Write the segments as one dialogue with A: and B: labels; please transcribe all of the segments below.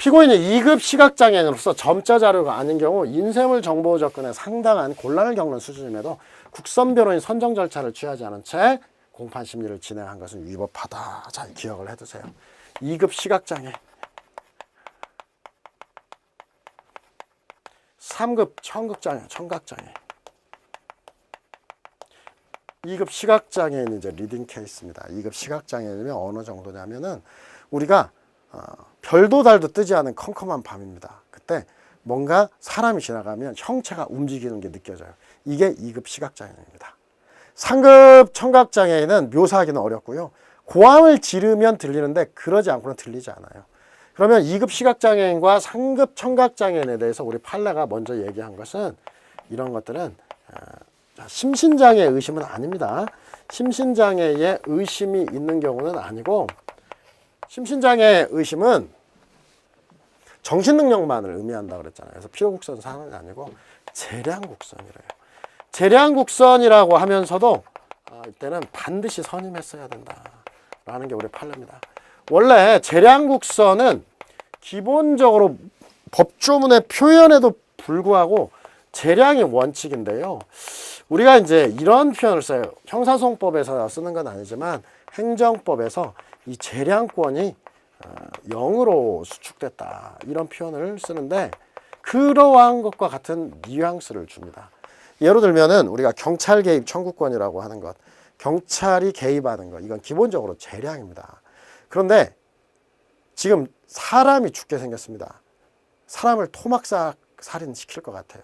A: 피고인이 2급 시각장애인으로서 점자 자료가 아닌 경우 인쇄물 정보 접근에 상당한 곤란을 겪는 수준임에도 국선 변호인 선정 절차를 취하지 않은 채 공판 심리를 진행한 것은 위법하다. 잘 기억을 해두세요. 2급 시각장애, 3급 청각장애, 2급 시각장애는 이제 리딩 케이스입니다. 2급 시각장애는 어느 정도냐면은 우리가 별도 달도 뜨지 않은 컴컴한 밤입니다. 그때 뭔가 사람이 지나가면 형체가 움직이는 게 느껴져요. 이게 2급 시각장애입니다. 3급 청각장애는 묘사하기는 어렵고요. 고함을 지르면 들리는데 그러지 않고는 들리지 않아요. 그러면 2급 시각장애인과 3급 청각장애인에 대해서 우리 판례가 먼저 얘기한 것은 이런 것들은 심신장애 의심은 아닙니다. 심신장애에 의심이 있는 경우는 아니고 심신장애 의심은 정신능력만을 의미한다고 그랬잖아요. 그래서 피로국선 사안은 아니고 재량국선이래요. 재량국선이라고 하면서도 이때는 반드시 선임했어야 된다라는 게 우리 판례입니다. 원래 재량국선은 기본적으로 법조문의 표현에도 불구하고 재량이 원칙인데요. 우리가 이제 이런 표현을 써요. 형사소송법에서 쓰는 건 아니지만 행정법에서 이 재량권이 0으로 수축됐다 이런 표현을 쓰는데 그러한 것과 같은 뉘앙스를 줍니다. 예로 들면은 우리가 경찰 개입 청구권이라고 하는 것, 경찰이 개입하는 것, 이건 기본적으로 재량입니다. 그런데 지금 사람이 죽게 생겼습니다. 사람을 토막살인시킬 것 같아요.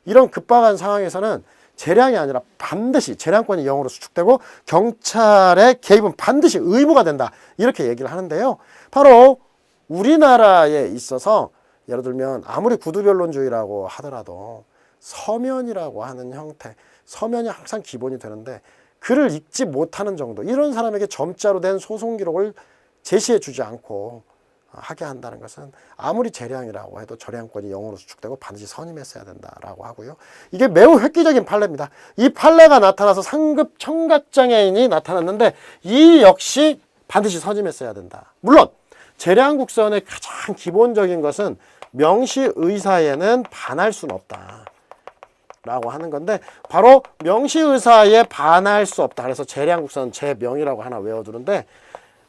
A: 이런 급박한 상황에서는 재량이 아니라 반드시 재량권이 0으로 수축되고 경찰의 개입은 반드시 의무가 된다. 이렇게 얘기를 하는데요. 바로 우리나라에 있어서 예를 들면 아무리 구두변론주의라고 하더라도 서면이라고 하는 형태, 서면이 항상 기본이 되는데 글을 읽지 못하는 정도, 이런 사람에게 점자로 된 소송 기록을 제시해 주지 않고 하게 한다는 것은 아무리 재량이라고 해도 저량권이 0으로 수축되고 반드시 선임했어야 된다라고 하고요. 이게 매우 획기적인 판례입니다. 이 판례가 나타나서 상급 청각장애인이 나타났는데 이 역시 반드시 선임했어야 된다. 물론 재량국선의 가장 기본적인 것은 명시의사에는 반할 수는 없다 라고 하는 건데 바로 명시의사에 반할 수 없다. 그래서 재량국선 제명이라고 하나 외워두는데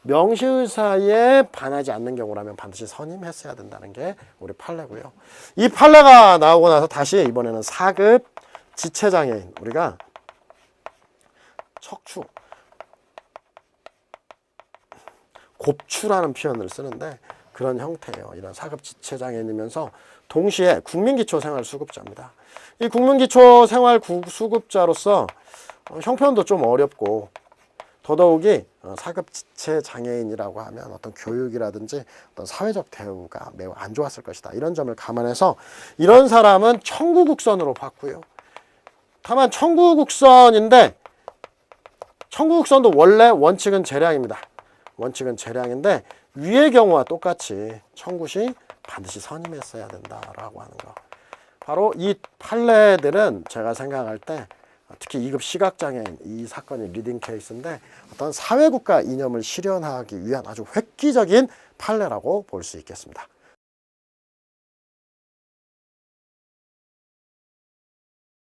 A: 명시의사에 반하지 않는 경우라면 반드시 선임했어야 된다는 게 우리 판례고요. 이 판례가 나오고 나서 다시 이번에는 4급 지체장애인, 우리가 척추, 곱추라는 표현을 쓰는데 그런 형태예요. 이런 4급 지체장애인이면서 동시에 국민기초생활수급자입니다. 이 국민기초생활수급자로서 형편도 좀 어렵고 더더욱이 4급 지체장애인이라고 하면 어떤 교육이라든지 어떤 사회적 대우가 매우 안 좋았을 것이다. 이런 점을 감안해서 이런 사람은 청구국선으로 봤고요. 다만 청구국선인데 청구국선도 원래 원칙은 재량입니다. 원칙은 재량인데 위의 경우와 똑같이 청구 시 반드시 선임했어야 된다라고 하는 거. 바로 이 판례들은 제가 생각할 때 특히 2급 시각장애인 이 사건이 리딩 케이스인데 어떤 사회국가 이념을 실현하기 위한 아주 획기적인 판례라고 볼 수 있겠습니다.